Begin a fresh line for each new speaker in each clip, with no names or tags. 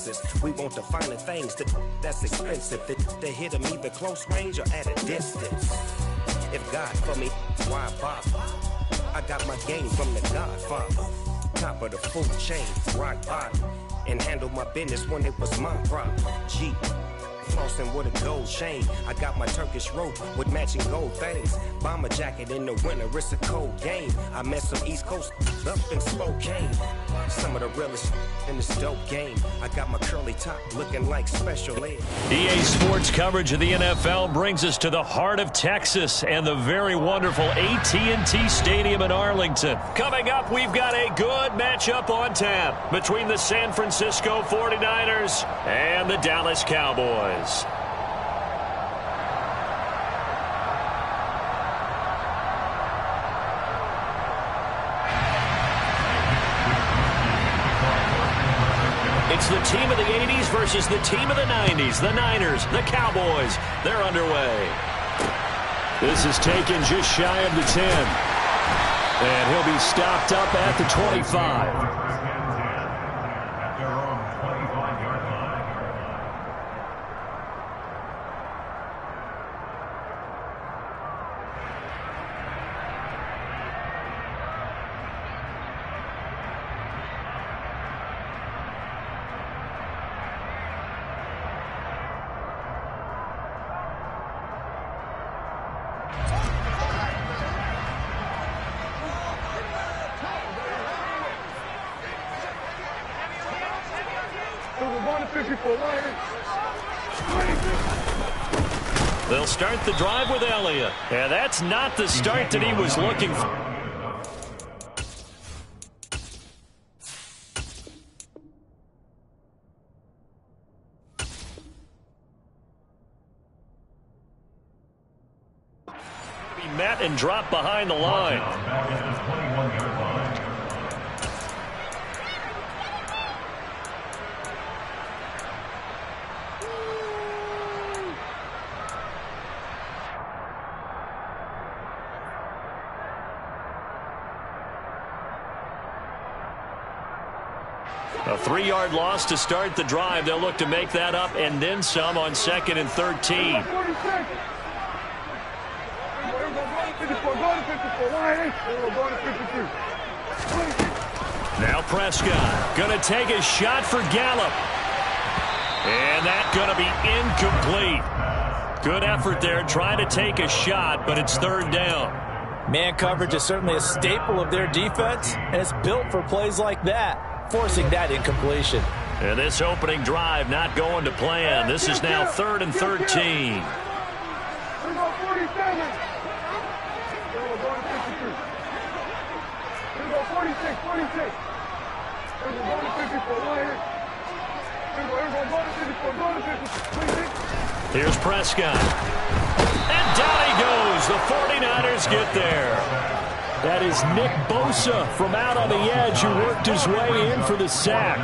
senses. We want the finer things that's expensive. They hit them either close range or at a distance. If God for me, why bother? I got my game from the Godfather. Top of the food chain, rock bottom. And handle my business when it was my problem. G. Flossing with a gold chain. I got my Turkish rope with matching gold things. Bomber jacket in the winter, it's a cold game. I met some East Coast up in Spokane. Some of the realest in this dope game. I got my curly top looking like special ed.
EA Sports coverage of the NFL brings us to the heart of Texas and the very wonderful AT&T Stadium in Arlington. Coming up, we've got a good matchup on tap between the San Francisco 49ers and the Dallas Cowboys. It's the team of the 80s versus the team of the 90s. The Niners, the Cowboys, they're underway. This is taken just shy of the 10. And he'll be stopped up at the 25. They'll start the drive with Elliott. And that's not the start that he was looking for. Be met and dropped behind the line. A 3-yard loss to start the drive. They'll look to make that up and then some on 2nd and 13. Now Prescott going to take a shot for Gallup. And that's going to be incomplete. Good effort there trying to take a shot, but it's 3rd down.
Man coverage is certainly a staple of their defense, and it's built for plays like that, forcing that incompletion.
And this opening drive not going to plan. This is now 3rd and 13. Here's Prescott. And down he goes. The 49ers get there. That is Nick Bosa from out on the edge who worked his way in for the sack.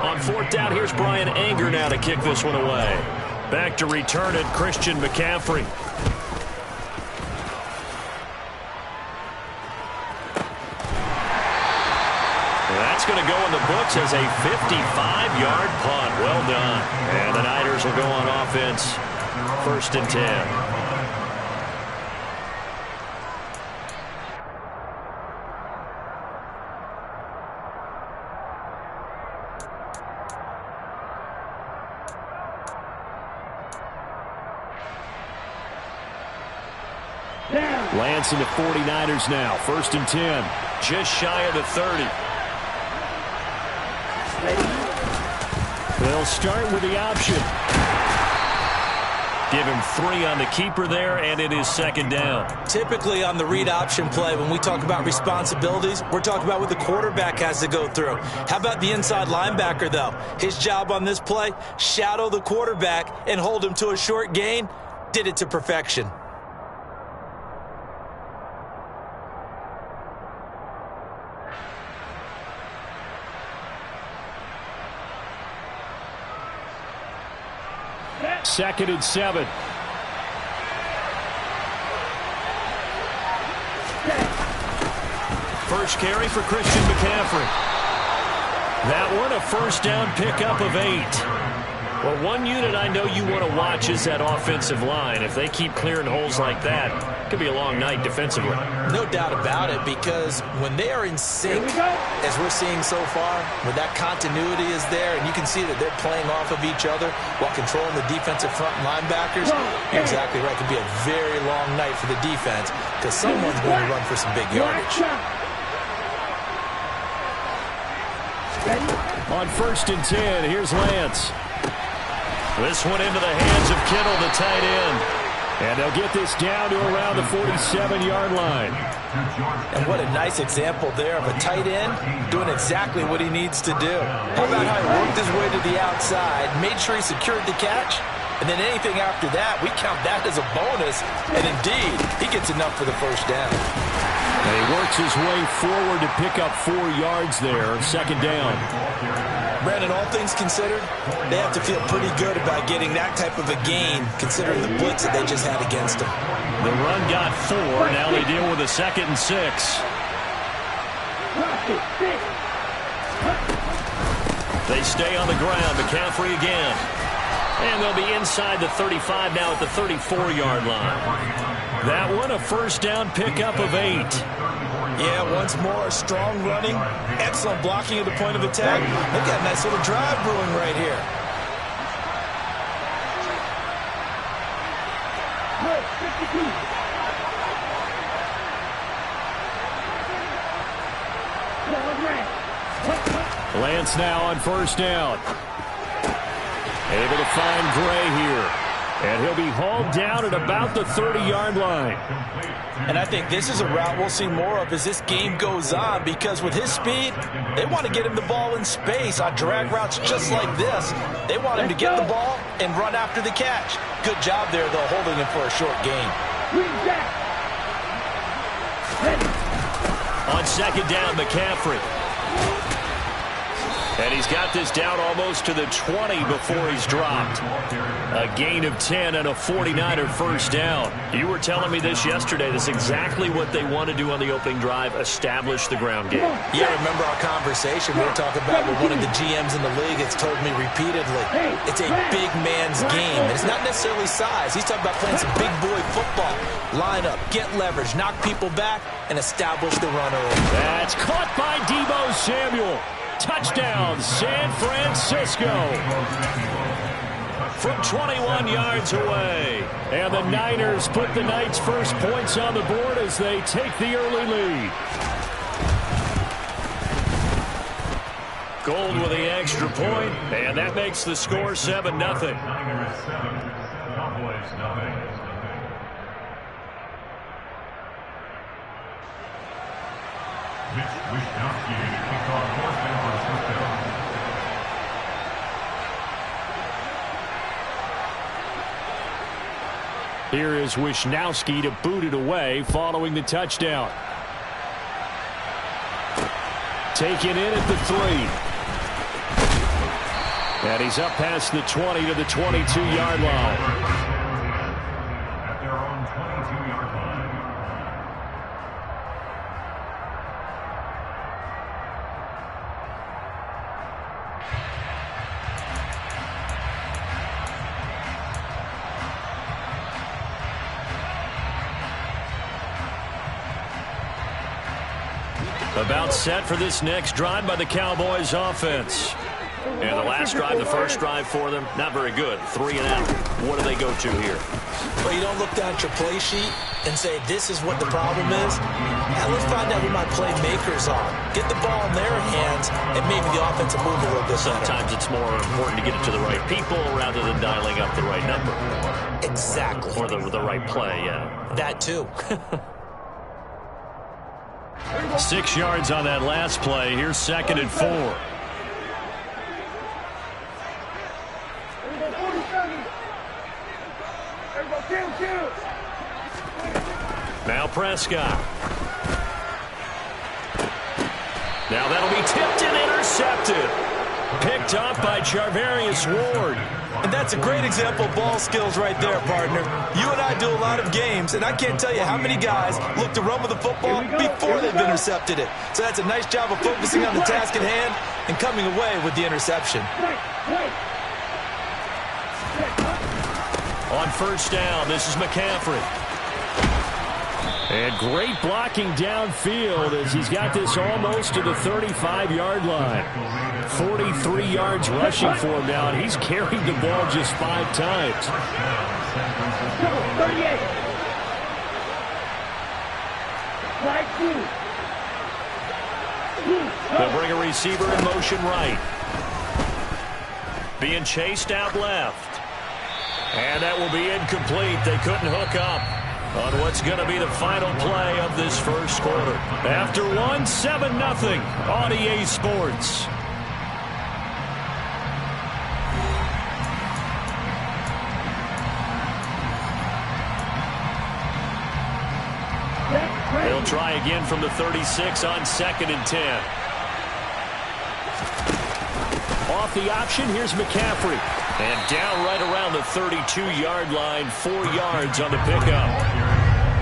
On 4th down, here's Brian Anger now to kick this one away. Back to return it, Christian McCaffrey. That's going to go in the books as a 55-yard punt. Well done. And the Niners will go on offense. 1st and 10. Lance and the 49ers now. 1st and 10. Just shy of the 30. They'll start with the option. Give him 3 on the keeper there, and it is 2nd down.
Typically on the read option play, when we talk about responsibilities, we're talking about what the quarterback has to go through. How about the inside linebacker, though? His job on this play, shadow the quarterback and hold him to a short gain. Did it to perfection.
Second and 7. First carry for Christian McCaffrey. That one, a first down pickup of 8. Well, one unit I know you want to watch is that offensive line. If they keep clearing holes like that, it could be a long night defensively.
No doubt about it, because when they are in sync, as we're seeing so far, when that continuity is there, and you can see that they're playing off of each other while controlling the defensive front linebackers, you're exactly right. It could be a very long night for the defense because someone's going to run for some big yardage.
On 1st and 10, here's Lance. This one into the hands of Kittle, the tight end. And they'll get this down to around the 47-yard line.
And what a nice example there of a tight end doing exactly what he needs to do. How about how he worked his way to the outside, made sure he secured the catch, and then anything after that, we count that as a bonus. And indeed, he gets enough for the first down.
And he works his way forward to pick up 4 yards there, 2nd down.
Brandon, all things considered, they have to feel pretty good about getting that type of a gain, considering the blitz that they just had against them.
The run got 4. Now they deal with a 2nd and 6. They stay on the ground. McCaffrey again. And they'll be inside the 35 now at the 34-yard line. That one, a first down pickup of 8.
Yeah, once more, strong running, excellent blocking at the point of attack. They've got a nice little drive brewing right here.
Lance now on first down. Able to find Gray here. And he'll be hauled down at about the 30-yard line.
And I think this is a route we'll see more of as this game goes on, because with his speed, they want to get him the ball in space on drag routes just like this. They want him to get the ball and run after the catch. Good job there, though, holding him for a short gain.
On 2nd down, McCaffrey. And he's got this down almost to the 20 before he's dropped. A gain of 10 and a 49er first down. You were telling me this yesterday. That's exactly what they want to do on the opening drive, establish the ground game.
Yeah, remember our conversation. We were talking about what one of the GMs in the league has told me repeatedly. It's a big man's game. And it's not necessarily size. He's talking about playing some big boy football. Line up, get leverage, knock people back, and establish the run early.
That's caught by Deebo Samuel. Touchdown, San Francisco. From 21 yards away. And the Niners put the Knights' first points on the board as they take the early lead. Gold with the extra point, and that makes the score 7-0. Here is Wisnowski to boot it away following the touchdown. Taken in at the 3. And he's up past the 20 to the 22-yard line.
At their own 22-yard line.
About set for this next drive by the Cowboys offense. And the last drive, the first drive for them, not very good. 3 and out. What do they go to here?
Well, you don't look down at your play sheet and say, this is what the problem is. Now, let's find out who my playmakers are. Get the ball in their hands, and maybe the offense will move a little bit better.
Sometimes it's more important to get it to the right people rather than dialing up the right number.
Exactly.
Or the right play, yeah.
That, too.
6 yards on that last play. Here's 2nd and 4. Now Prescott. Now that'll be tipped and intercepted. Picked up by Charvarius Ward.
And that's a great example of ball skills right there, partner. You and I do a lot of games, and I can't tell you how many guys look to run with the football before they've intercepted it. So that's a nice job of focusing on the task at hand and coming away with the interception.
On first down, this is McCaffrey. And great blocking downfield as he's got this almost to the 35-yard line. 43 yards rushing for him now, and he's carried the ball just 5 times.
38.
They'll bring a receiver in motion right. Being chased out left. And that will be incomplete. They couldn't hook up on what's going to be the final play of this first quarter. After one, 7-0 on EA Sports. They'll try again from the 36 on 2nd and 10. Off the option, here's McCaffrey. And down right around the 32-yard line, 4 yards on the pickup.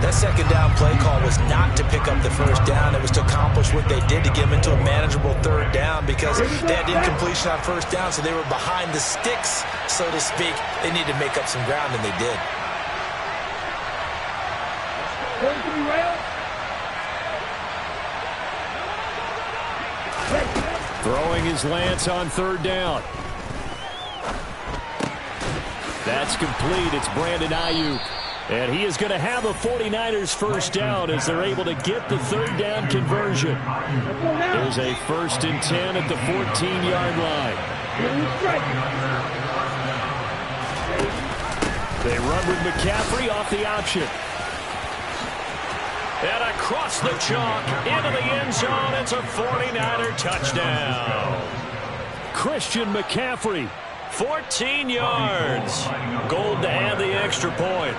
That second down play call was not to pick up the first down. It was to accomplish what they did to get them into a manageable third down because they had incompletion on first down, so they were behind the sticks, so to speak. They needed to make up some ground, and they did.
Throwing his Lance on third down. That's complete. It's Brandon Ayuk. And he is going to have a 49ers first down as they're able to get the third down conversion. There's a 1st and 10 at the 14-yard line. They run with McCaffrey off the option. And across the chalk, into the end zone, it's a 49er touchdown. Christian McCaffrey, 14 yards. Gold to add the extra point.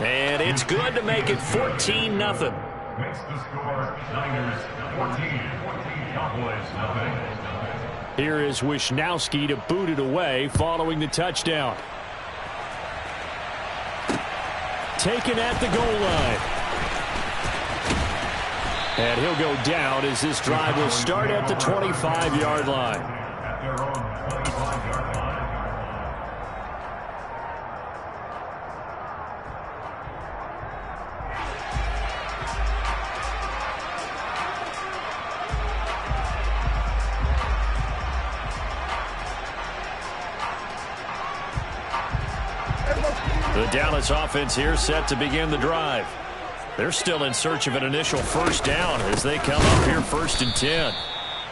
And it's good to make it 14-0.
Makes the score Niners 14, Cowboys nothing.
Here is Wisnowski to boot it away following the touchdown. Taken at the goal line. And he'll go down as this drive will start at the 25-yard line.
At their own 25-yard line.
The Dallas offense here set to begin the drive. They're still in search of an initial first down as they come up here 1st and 10.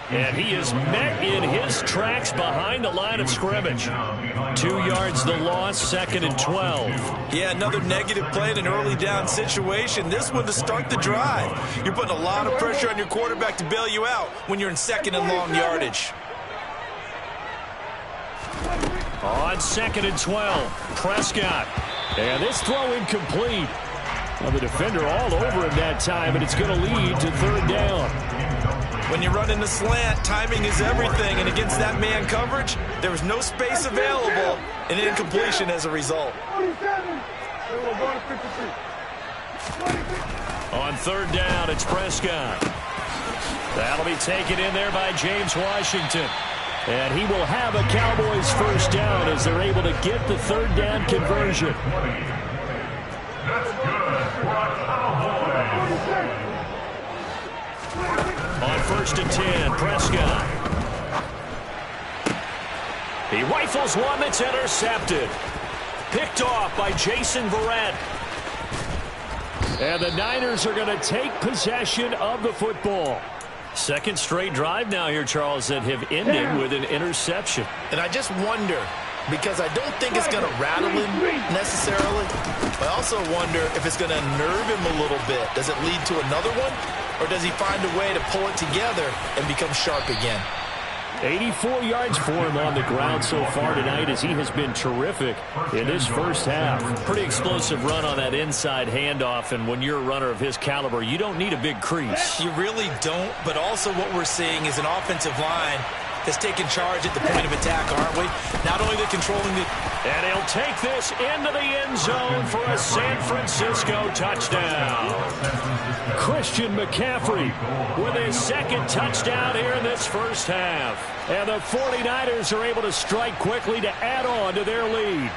And he is met in his tracks behind the line of scrimmage. 2 yards the loss, 2nd and 12.
Yeah, another negative play in an early down situation. This one to start the drive. You're putting a lot of pressure on your quarterback to bail you out when you're in 2nd and long yardage.
On 2nd and 12, Prescott. And this throw incomplete. Well, the defender all over him that time, and it's going to lead to 3rd down.
When you're running the slant, timing is everything, and against that man coverage, there was no space available, and incompletion as a result.
On 3rd down, it's Prescott. That'll be taken in there by James Washington. And he will have a Cowboys first down as they're able to get the 3rd down conversion.
That's good for a Cowboy.
On 1st and 10, Prescott. He rifles one that's intercepted. Picked off by Jason Verrett. And the Niners are going to take possession of the football. Second straight drive now here, Charles, that have ended with an interception.
And I just wonder, because I don't think it's going to rattle him necessarily, I also wonder if it's going to nerve him a little bit. Does it lead to another one? Or does he find a way to pull it together and become sharp again?
84 yards for him on the ground so far tonight as he has been terrific in this first half.
Pretty explosive run on that inside handoff, and when you're a runner of his caliber, you don't need a big crease. You really don't, but also what we're seeing is an offensive line that's taking charge at the point of attack, aren't we? Not only they're controlling the...
And he'll take this into the end zone for a San Francisco touchdown. Christian McCaffrey with his second touchdown here in this first half. And the 49ers are able to strike quickly to add on to their lead.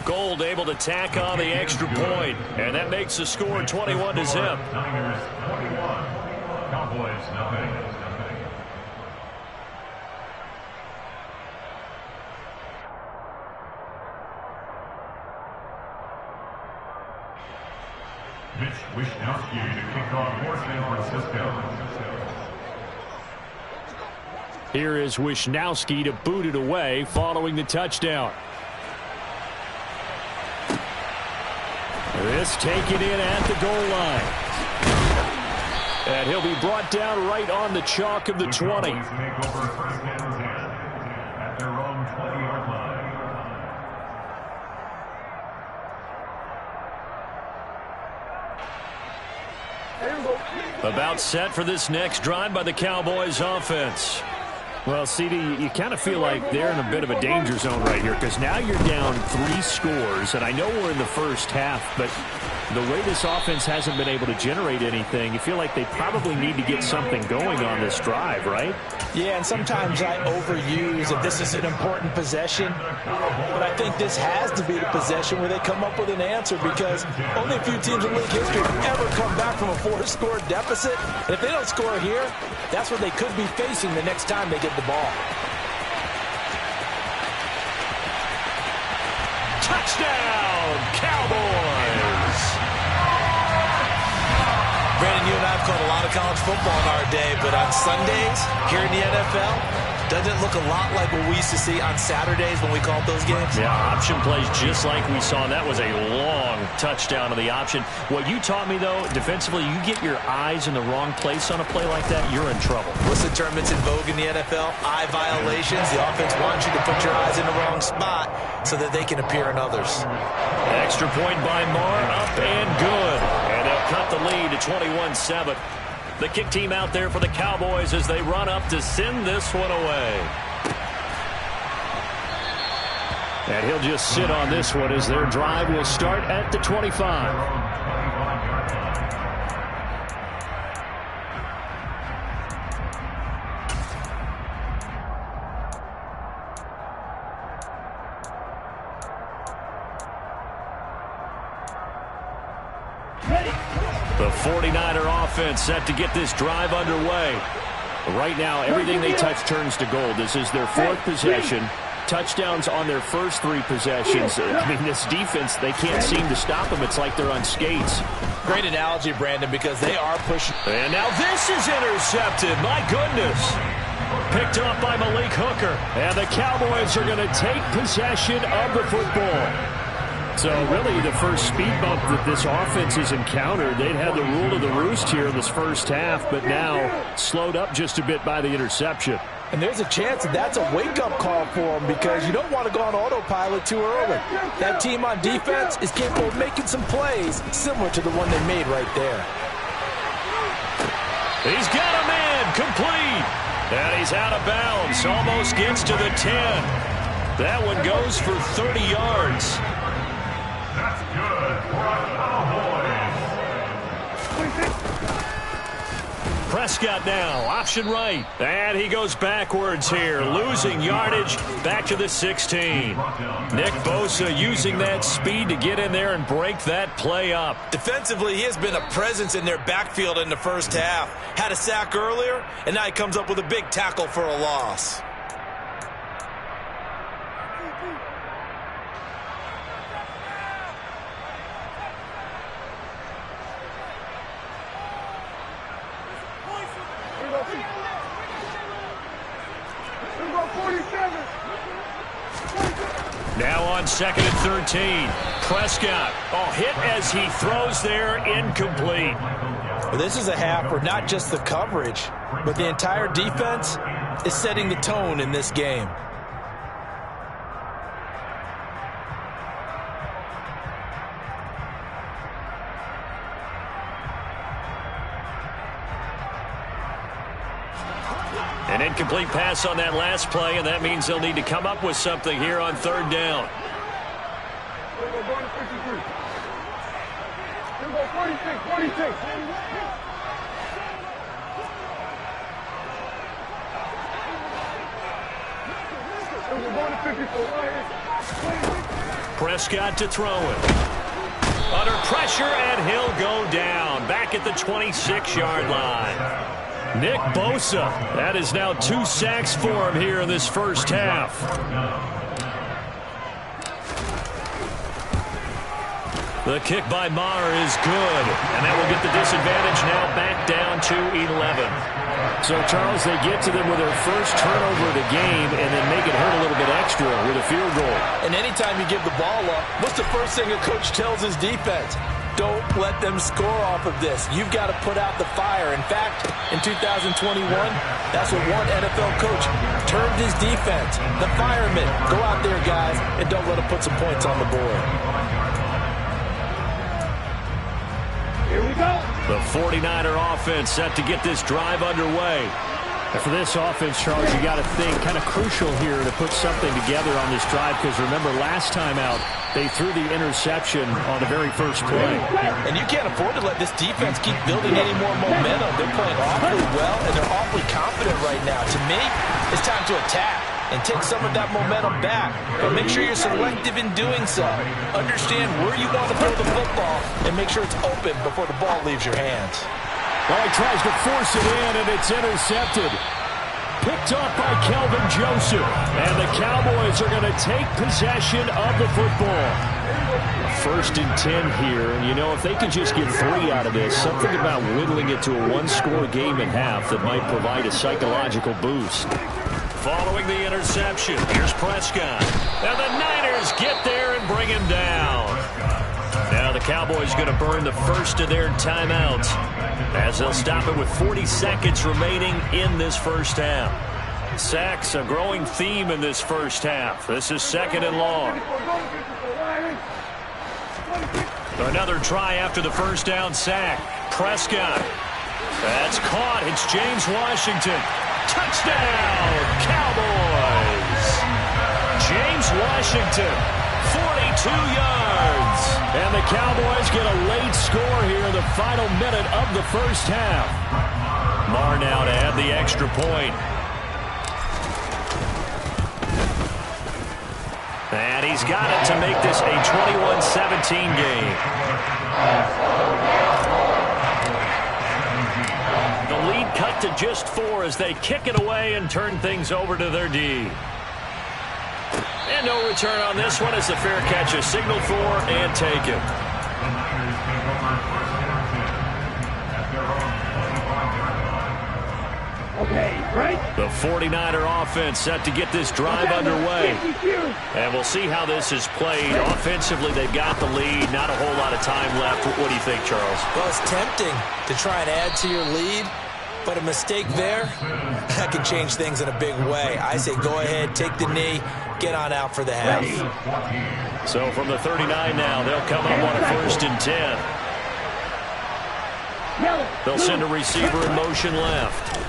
Gold able to tack on the extra point, and that makes the score 21-0.
Niners 21, Cowboys nothing. Mitch Wishnowsky to kick off for San Francisco.
Here is Wishnowsky to boot it away following the touchdown. This taken in at the goal line. And he'll be brought down right on the chalk of the 20.
At their own 20-yard line.
About set for this next drive by the Cowboys offense. Well, CD, you kind of feel like they're in a bit of a danger zone right here because now you're down 3 scores, and I know we're in the first half, but the way this offense hasn't been able to generate anything, you feel like they probably need to get something going on this drive, right?
Yeah, and sometimes I overuse if this is an important possession, but I think this has to be the possession where they come up with an answer because only a few teams in league history have ever come back from a 4-score deficit, and if they don't score here, that's what they could be facing the next time they get the ball.
Touchdown, Cowboys!
Brandon, you and I have caught a lot of college football in our day, but on Sundays here in the NFL, doesn't it look a lot like what we used to see on Saturdays when we called those games?
Yeah, option plays just like we saw. That was a long touchdown to the option. What you taught me, though, defensively, you get your eyes in the wrong place on a play like that, you're in trouble.
What's the term that's in vogue in the NFL? Eye violations. The offense wants you to put your eyes in the wrong spot so that they can appear in others.
Extra point by Marr, up and good. And they'll cut the lead to 21-7. The kick team out there for the Cowboys as they run up to send this one away. And he'll just sit on this one as their drive will start at the 25. The 49er offense set to get this drive underway. Right now, everything they touch turns to gold. This is their 4th possession. Touchdowns on their first 3 possessions. I mean, this defense, they can't seem to stop them. It's like they're on skates.
Great analogy, Brandon, because they are pushing.
And now this is intercepted. My goodness. Picked up by Malik Hooker. And the Cowboys are going to take possession of the football. So really the first speed bump that this offense has encountered, they'd had the rule of the roost here in this first half, but now slowed up just a bit by the interception.
And there's a chance that that's a wake-up call for them because you don't want to go on autopilot too early. That team on defense is capable of making some plays similar to the one they made right there.
He's got a man complete. And he's out of bounds. Almost gets to the 10. That one goes for 30 yards.
That's good for our Cowboys.
Prescott now, option right. And he goes backwards here, losing yardage back to the 16. Nick Bosa using that speed to get in there and break that play up.
Defensively, he has been a presence in their backfield in the first half. Had a sack earlier, and now he comes up with a big tackle for a loss.
Now on 2nd and 13. Prescott. Oh, hit as he throws there, incomplete.
Well, this is a half where not just the coverage, but the entire defense is setting the tone in this game.
An incomplete pass on that last play, and that means they'll need to come up with something here on 3rd down. Prescott to throw it. Under pressure, and he'll go down. Back at the 26-yard line. Nick Bosa. That is now 2 sacks for him here in this first half. The kick by Maher is good. And that will get the disadvantage now back down to 11.
So, Charles, they get to them with their first turnover of the game and then make it hurt a little bit extra with a field goal.
And anytime you give the ball up, what's the first thing a coach tells his defense? Don't let them score off of this. You've got to put out the fire. In fact, in 2021, that's what one NFL coach termed his defense. The firemen. Go out there, guys, and don't let them put some points on the board.
Here we go. The 49er offense set to get this drive underway.
And for this offense, Charles, you got to think kind of crucial here to put something together on this drive, because remember last time out they threw the interception on the very first play.
And you can't afford to let this defense keep building any more momentum. They're playing awfully well, and they're awfully confident right now. To me, it's time to attack and take some of that momentum back. But make sure you're selective in doing so. Understand where you want to throw the football and make sure it's open before the ball leaves your hands.
Well, he tries to force it in, and it's intercepted. Picked off by Kelvin Joseph. And the Cowboys are going to take possession of the football. 1st and 10 here. And, you know, if they can just get 3 out of this, something about whittling it to a 1-score game at half that might provide a psychological boost.
Following the interception, here's Prescott. And the Niners get there and bring him down. Now the Cowboys going to burn the first of their timeouts as they'll stop it with 40 seconds remaining in this first half. Sacks, a growing theme in this first half. This is 2nd and long. Another try after the first down sack. Prescott. That's caught. It's James Washington. Touchdown, Cowboys. James Washington, 42 yards.
And the Cowboys get a late score here in the final minute of the first half.
Maher now to add the extra point. And he's got it to make this a 21-17 game. The lead cut to just 4 as they kick it away and turn things over to their D. And no return on this one as the fair catch is signaled for and taken.
Okay, right?
The 49er offense set to get this drive underway. And we'll see how this is played. Offensively, they've got the lead. Not a whole lot of time left. What do you think, Charles?
Well, it's tempting to try and add to your lead, but a mistake there, that can change things in a big way. I say go ahead, take the knee, get on out for the half.
So from the 39 now, they'll come up on a 1st and 10. They'll send a receiver in motion left.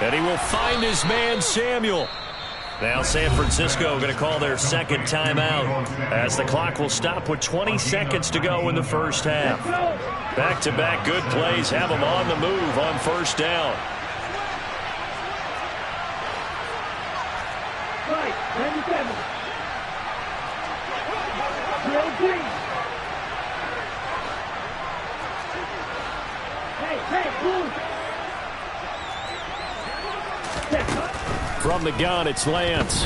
And he will find his man, Samuel. Now San Francisco going to call their 2nd timeout as the clock will stop with 20 seconds to go in the first half. Back-to-back good plays have them on the move on 1st down.
Right, 97. Drill green. Hey, move.
From the gun, it's Lance.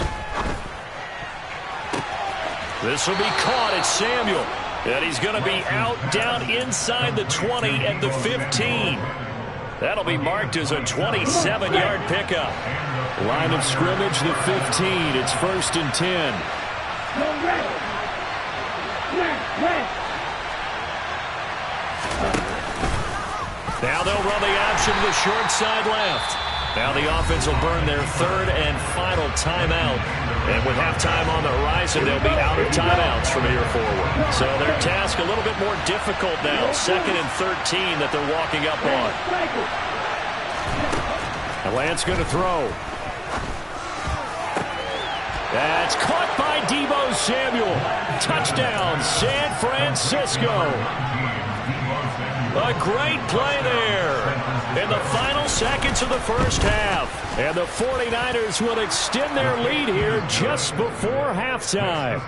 This will be caught. It's Samuel. And he's going to be out down inside the 20 at the 15. That'll be marked as a 27-yard pickup.
Line of scrimmage, the 15. It's 1st and 10.
Now they'll run the option to the short side left. Now the offense will burn their 3rd and final timeout. And with halftime on the horizon, they'll be out of timeouts from here forward. So their task a little bit more difficult now. 2nd and 13 that they're walking up on.
And Lance going to throw. That's caught by Deebo Samuel. Touchdown, San Francisco.
A great play there in the final seconds of the first half.
And the 49ers will extend their lead here just before halftime.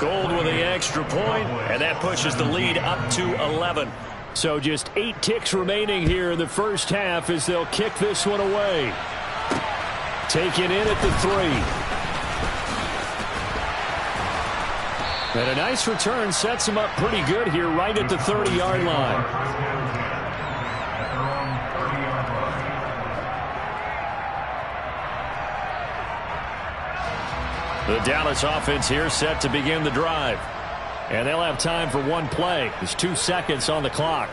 Gold with the extra point, and that pushes the lead up to 11.
So just 8 ticks remaining here in the first half as they'll kick this one away. Taken in at the 3. And a nice return sets him up pretty good here right at the 30-yard line.
The Dallas offense here set to begin the drive.
And they'll have time for one play. There's 2 seconds on the clock.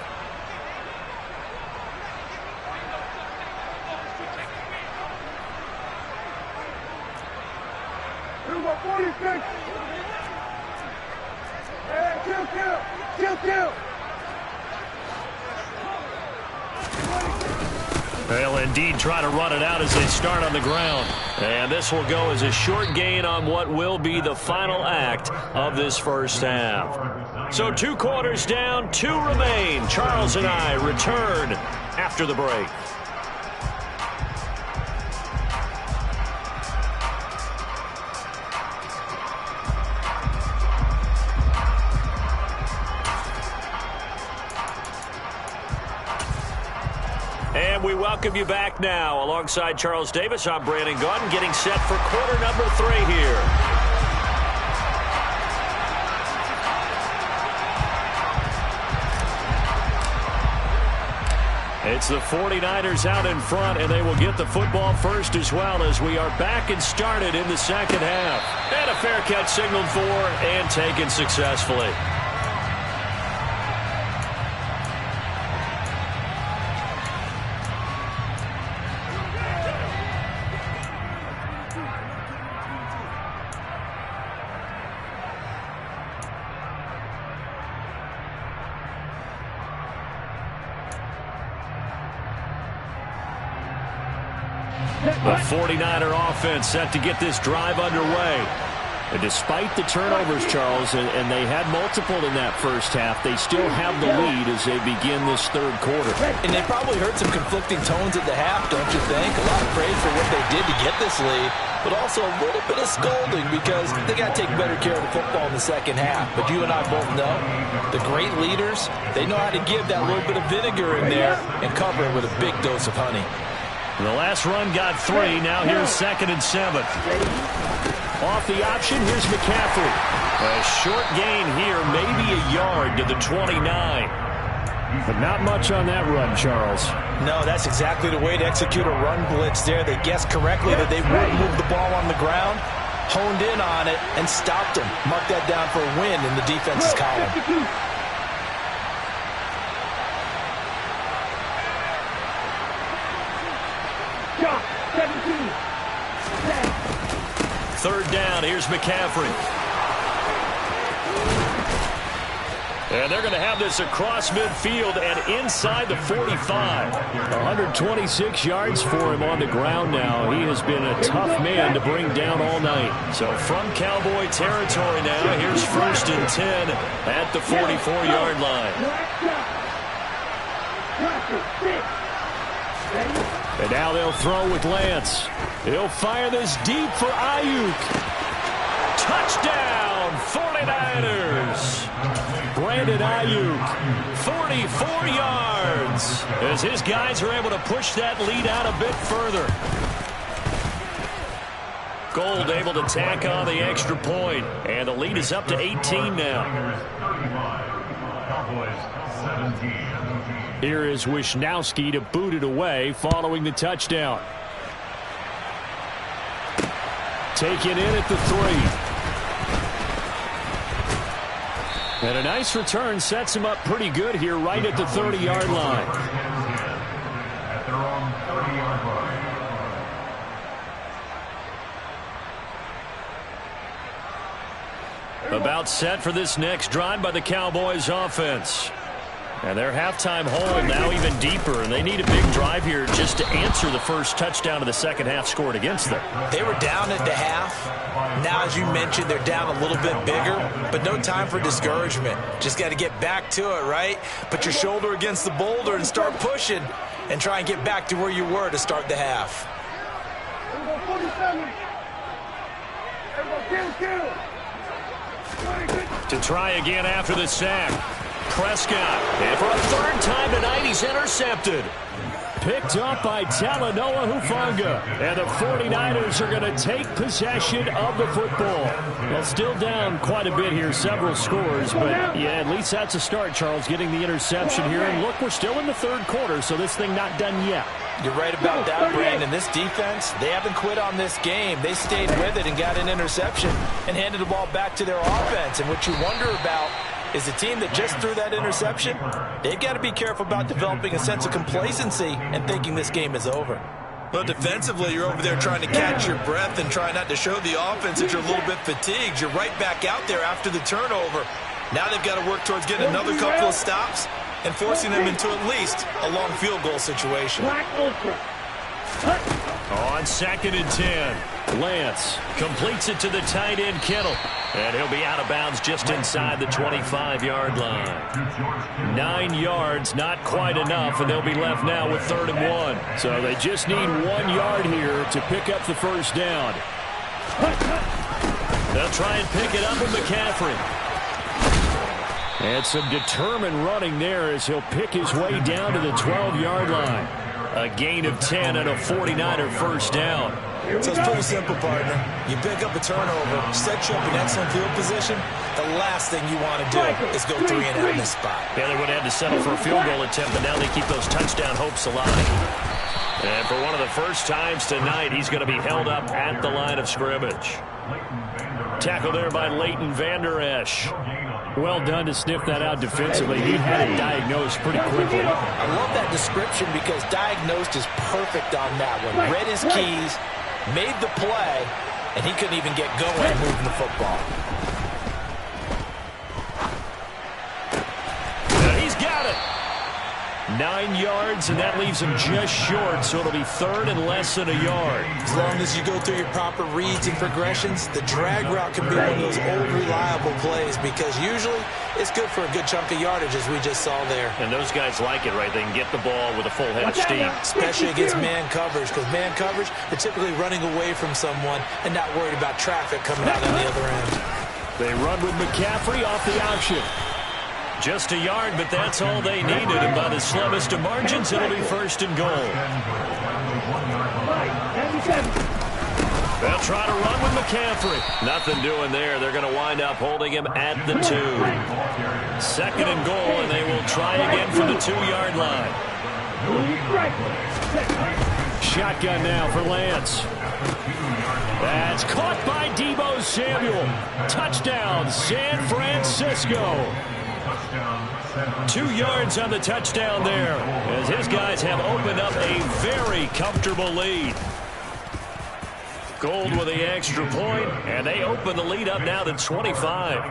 They'll indeed try to run it out as they start on the ground. And this will go as a short gain on what will be the final act of this first half. So 2 quarters down, 2 remain. Charles and I return after the break. And we welcome you back now. Alongside Charles Davis, I'm Brandon Gaudin, getting set for quarter number 3 here. It's the 49ers out in front, and they will get the football first as well as we are back and started in the second half. And a fair catch signaled for and taken successfully. The 49er offense set to get this drive underway. And despite the turnovers, Charles, and they had multiple in that first half, they still have the lead as they begin this third quarter.
And they probably heard some conflicting tones at the half, don't you think? A lot of praise for what they did to get this lead, but also a little bit of scolding because they got to take better care of the football in the second half. But you and I both know the great leaders, they know how to give that little bit of vinegar in there and cover it with a big dose of honey.
The last run got 3. Now here's 2nd and 7.
Off the option, here's McCaffrey.
A short gain here, maybe a yard to the 29.
But not much on that run, Charles.
No, that's exactly the way to execute a run blitz there. They guessed correctly that they would move the ball on the ground, honed in on it, and stopped them. Mark that down for a win in the defense's column.
Third down, here's McCaffrey. And they're going to have this across midfield and inside the 45.
126 yards for him on the ground now. He has been a tough man to bring down all night.
So from Cowboy territory now, here's 1st and 10 at the 44-yard line.
And now they'll throw with Lance. He'll fire this deep for Ayuk.
Touchdown, 49ers.
Brandon Ayuk,
44 yards, as his guys are able to push that lead out a bit further. Gold able to tack on the extra point, and the lead is up to 18 now.
Cowboys 17.
Here is Wisnowski to boot it away following the touchdown. Taken in at the 3. And a nice return sets him up pretty good here right at the 30-yard line.
At their own 30-yard line.
About set for this next drive by the Cowboys offense. And their halftime hole now even deeper, and they need a big drive here just to answer the first touchdown of the second half scored against them.
They were down at the half. Now, as you mentioned, they're down a little bit bigger, but no time for discouragement. Just got to get back to it, right? Put your shoulder against the boulder and start pushing and try and get back to where you were to start the half.
To try again after the sack. Prescott, and for a third time tonight, he's intercepted. Picked up by Talanoa Hufanga. And the 49ers are going to take possession of the football. Well, still down quite a bit here, several scores. But, yeah, at least that's a start, Charles, getting the interception here. And, look, we're still in the third quarter, so this thing not done yet.
You're right about that, Brandon. This defense, they haven't quit on this game. They stayed with it and got an interception and handed the ball back to their offense. And what you wonder about is the team that just threw that interception, they've got to be careful about developing a sense of complacency and thinking this game is over. Well, defensively, you're over there trying to catch your breath and try not to show the offense that you're a little bit fatigued. You're right back out there after the turnover. Now they've got to work towards getting another couple of stops and forcing them into at least a long field goal situation.
On 2nd and 10, Lance completes it to the tight end, Kittle. And he'll be out of bounds just inside the 25-yard line. 9 yards, not quite enough, and they'll be left now with 3rd and 1. So they just need 1 yard here to pick up the first down. They'll try and pick it up with McCaffrey. And some determined running there as he'll pick his way down to the 12-yard line. A gain of 10 and a 49er first down.
So it's pretty simple, partner. You pick up a turnover, set you up in excellent field position. The last thing you want to do is go 3 and out in this spot.
Yeah, they would have had to settle for a field goal attempt, but now they keep those touchdown hopes alive. And for one of the first times tonight, he's going to be held up at the line of scrimmage. Tackle there by Leighton Vander Esch. Well done to sniff that out defensively. He had it diagnosed pretty quickly.
I love that description because diagnosed is perfect on that one. Read his keys, made the play, and he couldn't even get going moving the football.
And he's got it. 9 yards, and that leaves him just short, so it'll be 3rd and less than a yard.
As long as you go through your proper reads and progressions, the drag route can be one of those old reliable plays because usually it's good for a good chunk of yardage, as we just saw there.
And those guys like it, right? They can get the ball with a full head of steam.
Especially against man coverage, because man coverage, they're typically running away from someone and not worried about traffic coming out on the other end.
They run with McCaffrey off the option. Just a yard, but that's all they needed. And by the slimmest of margins, it'll be 1st and goal. They'll try to run with McCaffrey. Nothing doing there. They're going to wind up holding him at the 2. 2nd and goal, and they will try again from the 2-yard line. Shotgun now for Lance. That's caught by Deebo Samuel. Touchdown, San Francisco. 2 yards on the touchdown there, as his guys have opened up a very comfortable lead. Gold with the extra point, and they open the lead up now to 25.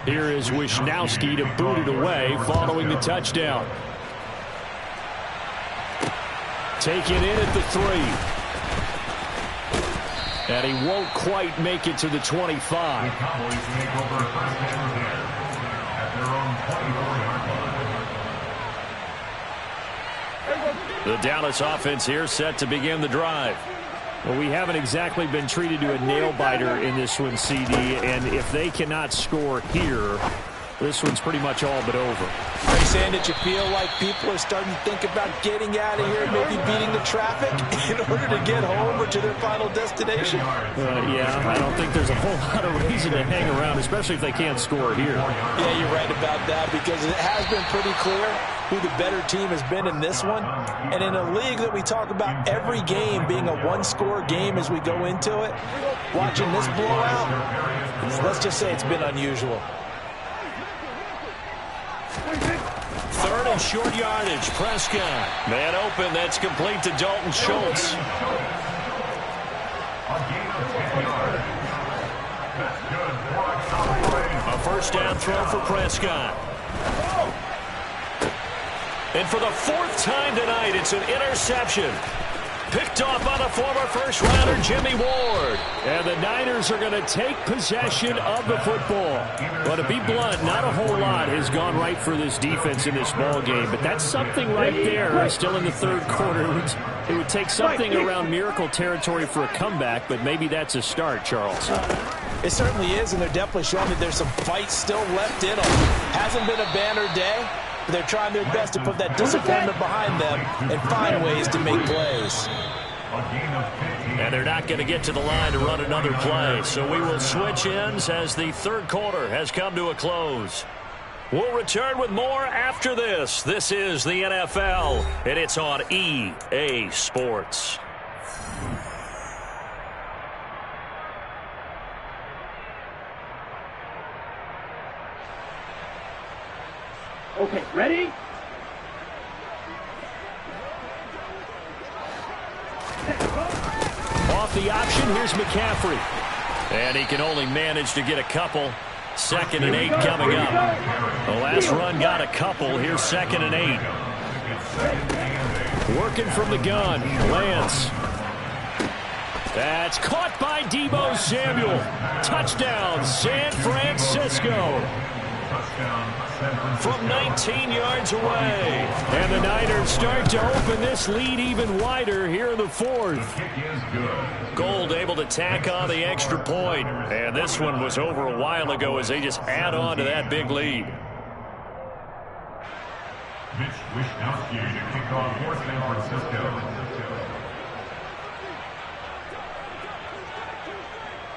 Here is Wisnowski to boot it away following the touchdown. Taken in at the 3. And he won't quite make it to the 25.
The Cowboys make over 1st and 10 at their own 24-yard line.
The Dallas offense here set to begin the drive. Well, we haven't exactly been treated to a nail-biter in this one, CD, and if they cannot score here, this one's pretty much all but over.
Are you saying that you feel like people are starting to think about getting out of here, maybe beating the traffic in order to get home or to their final destination?
Yeah, I don't think there's a whole lot of reason to hang around, especially if they can't score here.
Yeah, you're right about that, because it has been pretty clear who the better team has been in this one. And in a league that we talk about every game being a one-score game as we go into it, watching this blowout, let's just say it's been unusual.
Third and short yardage. Prescott. Man open. That's complete to Dalton Schultz. A first down throw for Prescott. And for the fourth time tonight, it's an interception. Picked off by the former first-rounder Jimmy Ward. And the Niners are going to take possession of the football. Well, to be blunt, not a whole lot has gone right for this defense in this ball game, but that's something right there. Still in the third quarter. It would take something around miracle territory for a comeback, but maybe that's a start, Charles.
It certainly is, and they're definitely showing that there's some fight still left in them. Hasn't been a banner day. They're trying their best to put that disappointment behind them and find ways to make plays.
And they're not going to get to the line to run another play. So we will switch ends as the third quarter has come to a close. We'll return with more after this. This is the NFL, and it's on EA Sports.
Okay, ready?
Off the option, here's McCaffrey. And he can only manage to get a couple. 2nd and 8 coming up. The last run got a couple. Here's 2nd and 8. Working from the gun. Lance. That's caught by Deebo Samuel. Touchdown, San Francisco. From 19 yards away. And the Niners start to open this lead even wider here in the fourth. Gold able to tack on the extra point. And this one was over a while ago as they just add on to that big lead.
Mitch Wishnowsky to kick off for San Francisco.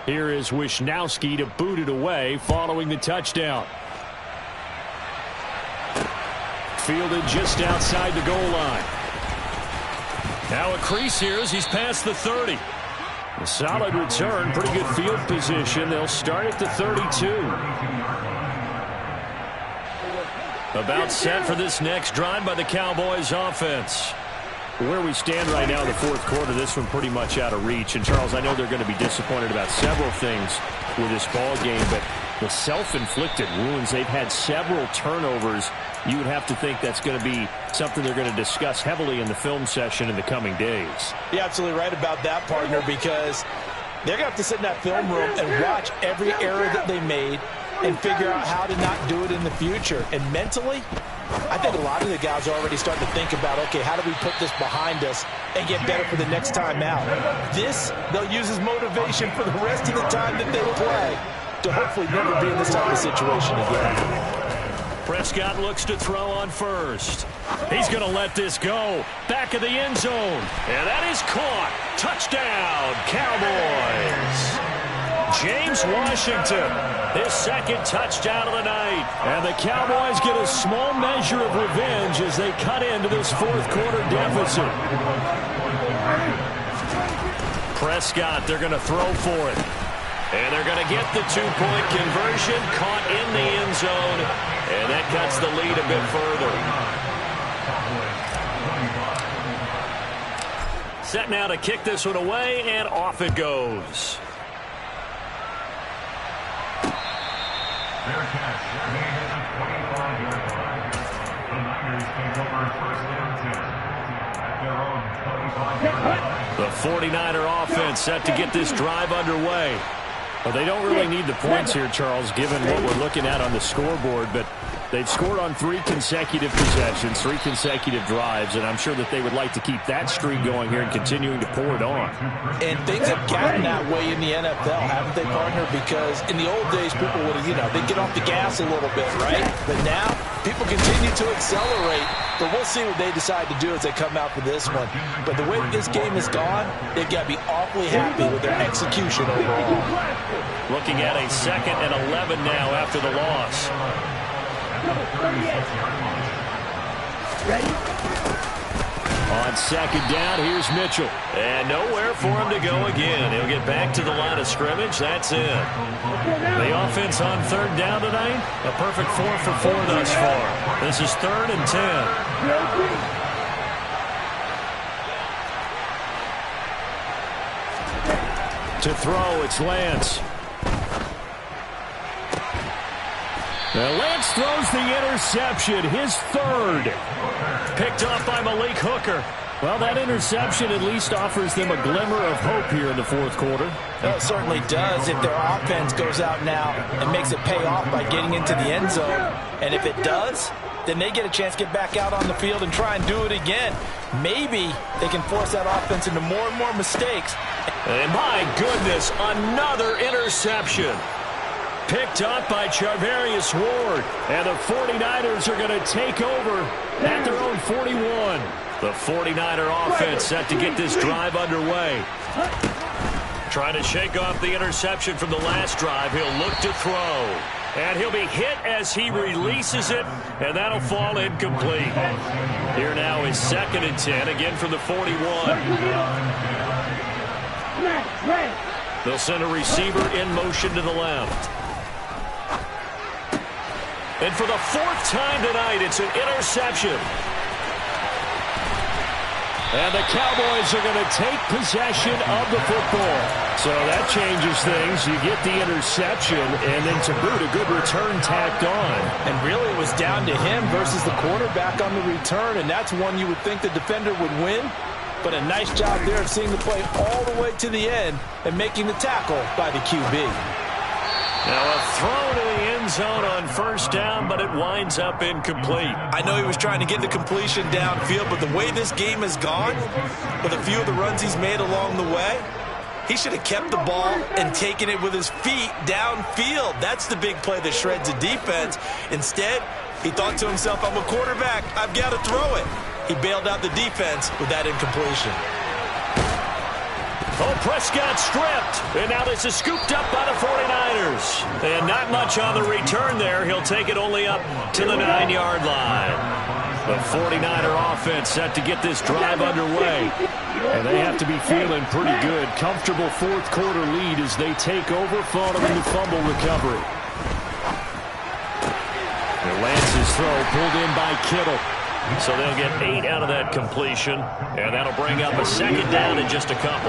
Here is Wishnowsky to boot it away following the touchdown. Fielded just outside the goal line. Now a crease here as he's past the 30. A solid return, pretty good field position. They'll start at the 32. About set for this next drive by the Cowboys offense. Where we stand right now in the fourth quarter, this one pretty much out of reach. And, Charles, I know they're going to be disappointed about several things with this ball game, but the self-inflicted wounds, they've had several turnovers. You would have to think that's going to be something they're going to discuss heavily in the film session in the coming days.
You're absolutely right about that, partner, because they're going to have to sit in that film room and watch every error that they made and figure out how to not do it in the future. And mentally, I think a lot of the guys are already starting to think about, okay, how do we put this behind us and get better for the next time out? This, they'll use as motivation for the rest of the time that they play to hopefully never be in this type of situation again.
Prescott looks to throw on first. He's going to let this go. Back of the end zone. And that is caught. Touchdown, Cowboys. James Washington, his second touchdown of the night. And the Cowboys get a small measure of revenge as they cut into this fourth quarter deficit. Prescott, they're going to throw for it. And they're going to get the two-point conversion, caught in the end zone, and that cuts the lead a bit further. Set now to kick this one away, and off it goes.
Fair catch. Made at the 25-yard line. The Niners take over first down 10 at their own 25-yard line.
The 49er offense set to get this drive underway.
Well, they don't really need the points here, Charles, given what we're looking at on the scoreboard, but they've scored on 3 consecutive possessions, 3 consecutive drives, and I'm sure that they would like to keep that streak going here and continuing to pour it on.
And things have gotten that way in the NFL, haven't they, partner? Because in the old days, people would have, they'd get off the gas a little bit, right? But now, people continue to accelerate. But we'll see what they decide to do as they come out for this one. But the way this game has gone, they've got to be awfully happy with their execution overall.
Looking at a 2nd and 11 now after the loss.
Ready?
On 2nd down, here's Mitchell. And nowhere for him to go again. He'll get back to the line of scrimmage. That's it. The offense on 3rd down tonight, a perfect 4 for 4 thus far. This is 3rd and 10. To throw, it's Lance. Now Lance throws the interception, his 3rd. Picked off by Malik Hooker. Well, that interception at least offers them a glimmer of hope here in the 4th quarter.
Well, it certainly does if their offense goes out now and makes it pay off by getting into the end zone. And if it does, then they get a chance to get back out on the field and try and do it again. Maybe they can force that offense into more and more mistakes.
And my goodness, another interception. Picked up by Charvarius Ward. And the 49ers are going to take over at their own 41. The 49er offense set to get this drive underway. Trying to shake off the interception from the last drive. He'll look to throw. And he'll be hit as he releases it, and that'll fall incomplete. Here now is 2nd and 10, again from the 41. They'll send a receiver in motion to the left. And for the 4th time tonight, it's an interception. And the Cowboys are going to take possession of the football. So that changes things. You get the interception, and then to boot, a good return tacked on.
And really, it was down to him versus the quarterback on the return, and that's one you would think the defender would win. But a nice job there of seeing the play all the way to the end and making the tackle by the QB.
Now a throw to the end zone on 1st down, but it winds up incomplete.
I know he was trying to get the completion downfield, but the way this game has gone, with a few of the runs he's made along the way, he should have kept the ball and taken it with his feet downfield. That's the big play that shreds a defense. Instead, he thought to himself, I'm a quarterback, I've got to throw it. He bailed out the defense with that incompletion.
Oh, Prescott stripped. And now this is scooped up by the 49ers. And not much on the return there. He'll take it only up to the 9-yard line. The 49er offense set to get this drive underway.
And they have to be feeling pretty good. Comfortable 4th quarter lead as they take over following the fumble recovery. And Lance's throw pulled in by Kittle.
So they'll get 8 out of that completion, and that'll bring up a 2nd down in just a couple.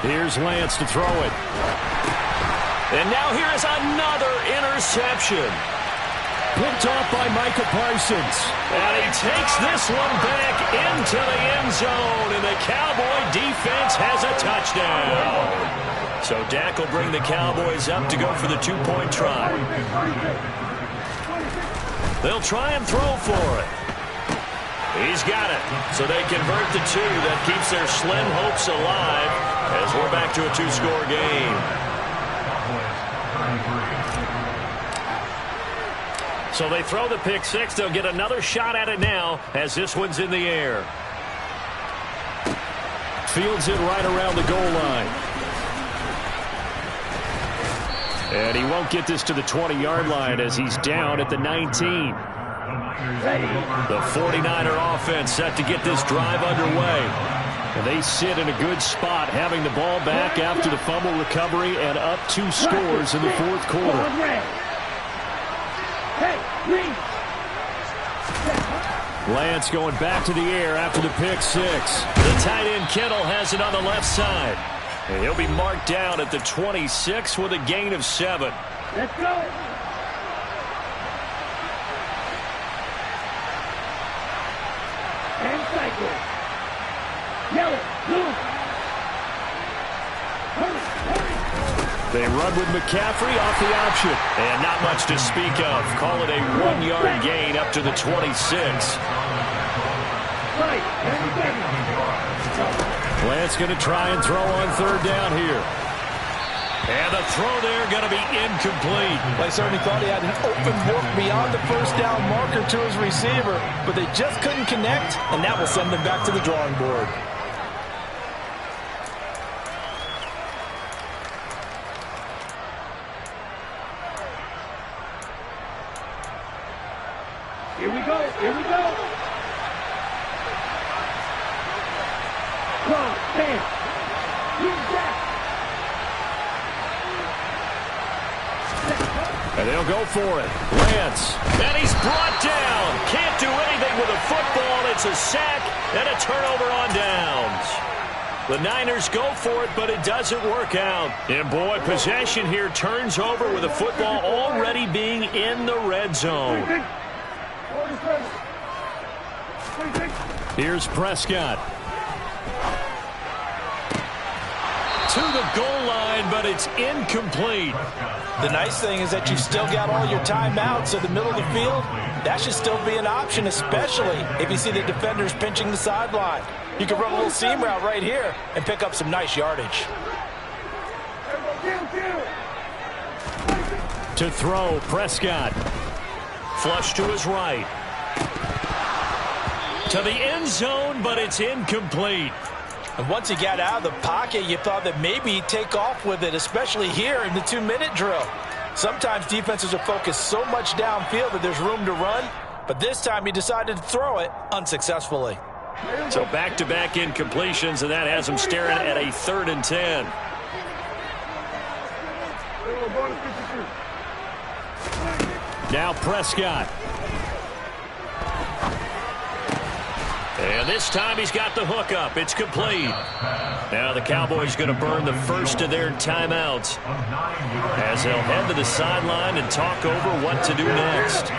Here's Lance to throw it.
And now here's another interception.
Picked off by Micah Parsons.
And he takes this one back into the end zone, and the Cowboy defense has a touchdown. So Dak will bring the Cowboys up to go for the 2-point try. They'll try and throw for it. He's got it. So they convert the 2. That keeps their slim hopes alive as we're back to a 2-score game. So they throw the pick 6. They'll get another shot at it now as this one's in the air.
Fields it right around the goal line. And he won't get this to the 20-yard line as he's down at the 19.
The 49er offense set to get this drive underway.
And they sit in a good spot, having the ball back after the fumble recovery and up 2 scores in the 4th quarter. Lance going back to the air after the pick 6.
The tight end Kittle has it on the left side. And he'll be marked down at the 26 with a gain of 7.
Let's go.
They run with McCaffrey off the option.
And not much to speak of. Call it a 1-yard gain up to the 26.
Lance going to try and throw on third down here.
And the throw there going to be incomplete.
I certainly thought he had an open look beyond the first down marker to his receiver, but they just couldn't connect, and that will send them back to the drawing board.
Here we go. Here we go. Come on, stand. Use that.
And they'll go for it. Lance.
And he's brought down. Can't do anything with a football. It's a sack and a turnover on downs. The Niners go for it, but it doesn't work out. And boy, possession here turns over with the football already being in the red zone.
Here's Prescott.
To the goal line, but it's incomplete.
The nice thing is that you've still got all your timeouts, so the middle of the field, that should still be an option, especially if you see the defenders pinching the sideline. You can run a little seam route right here and pick up some nice yardage.
To throw, Prescott.
Flush to his right. To the end zone, but it's incomplete.
And once he got out of the pocket, you thought that maybe he'd take off with it, especially here in the 2-minute drill. Sometimes defenses are focused so much downfield that there's room to run, but this time he decided to throw it unsuccessfully.
So back-to-back incompletions, and that has him staring at a 3rd and 10.
Now Prescott.
And this time he's got the hook up. It's complete. Now the Cowboys going to burn the first of their timeouts as they'll head to the sideline and talk over what to do next.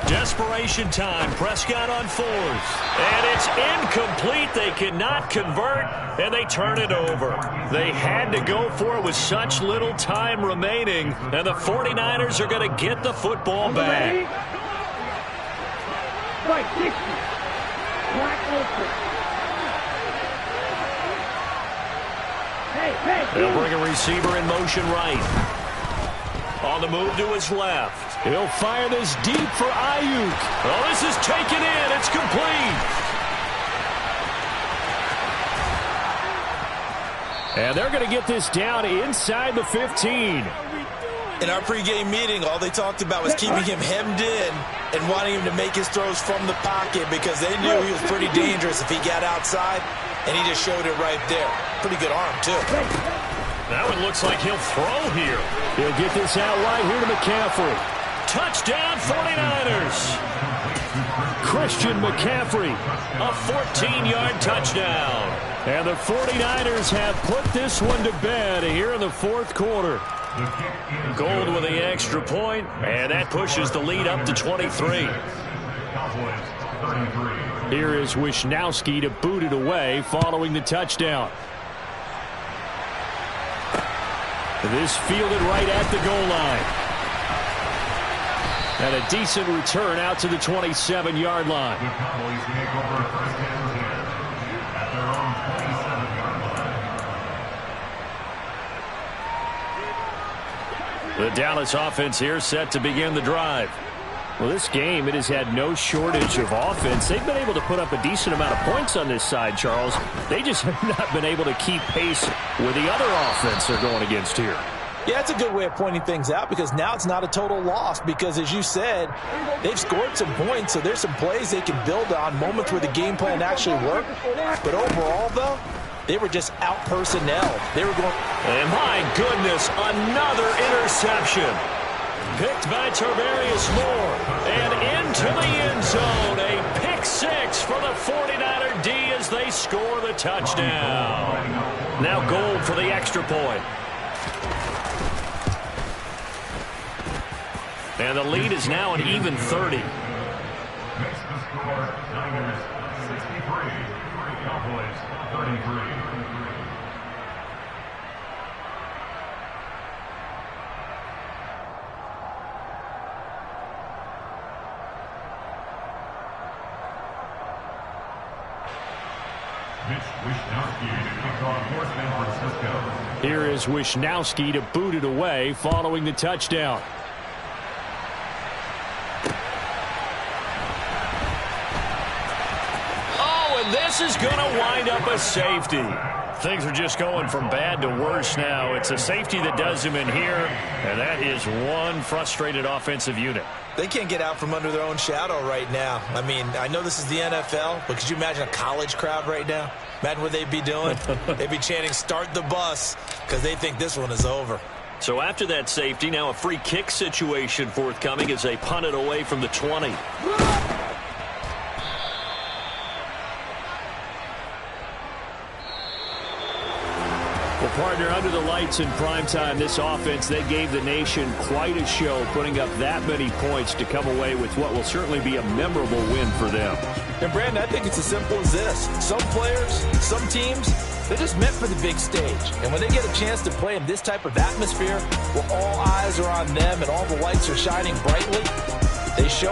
Desperation time. Prescott on 4s. And it's incomplete. They cannot convert, and they turn it over. They had to go for it with such little time remaining, and the 49ers are going to get the football back.
Right, 60. Black open. Hey.
They'll bring a receiver in motion right. On the move to his left.
He'll fire this deep for Ayuk.
Oh, this is taken in. It's complete.
And they're going to get this down inside the 15.
In our pregame meeting, all they talked about was keeping him hemmed in and wanting him to make his throws from the pocket because they knew he was pretty dangerous if he got outside, and he just showed it right there. Pretty good arm, too.
That one looks like he'll throw here.
He'll get this out wide here to McCaffrey.
Touchdown, 49ers.
Christian McCaffrey.
A 14-yard touchdown.
And the 49ers have put this one to bed here in the 4th quarter.
Gold with the extra point, and that pushes the lead up to 23.
Here is Wisnowski to boot it away following the touchdown. This fielded right at the goal line. And a decent return out to the 27-yard line.
The Cowboys make over 1st and 10 at their own 27-yard line.
The Dallas offense here set to begin the drive. Well, this game, it has had no shortage of offense. They've been able to put up a decent amount of points on this side, Charles. They just have not been able to keep pace with the other offense they're going against here.
Yeah, that's a good way of pointing things out because now it's not a total loss because, as you said, they've scored some points, so there's some plays they can build on, moments where the game plan actually worked. But overall, though, they were just out-personnel. They were going...
And my goodness, another interception. Picked by Tarvarius Moore. And into the end zone. A pick six for the 49er D as they score the touchdown. Now Gold for the extra point. And the lead is now an even 30.
Makes the score Niners 63, Cowboys 33.
Here is Wishnowski to boot it away following the touchdown.
Oh, and this is going to wind up a safety. Things are just going from bad to worse now. It's a safety that does him in here, and that is one frustrated offensive unit.
They can't get out from under their own shadow right now. I mean, I know this is the NFL, but could you imagine a college crowd right now? Imagine what they'd be doing. They'd be chanting, "Start the bus," because they think this one is over.
So after that safety, now a free kick situation forthcoming as they punt it away from the 20.
Well, partner, under the lights in primetime, this offense, they gave the nation quite a show, putting up that many points to come away with what will certainly be a memorable win for them.
And, Brandon, I think it's as simple as this. Some players, some teams, they're just meant for the big stage. And when they get a chance to play in this type of atmosphere where all eyes are on them and all the lights are shining brightly, they show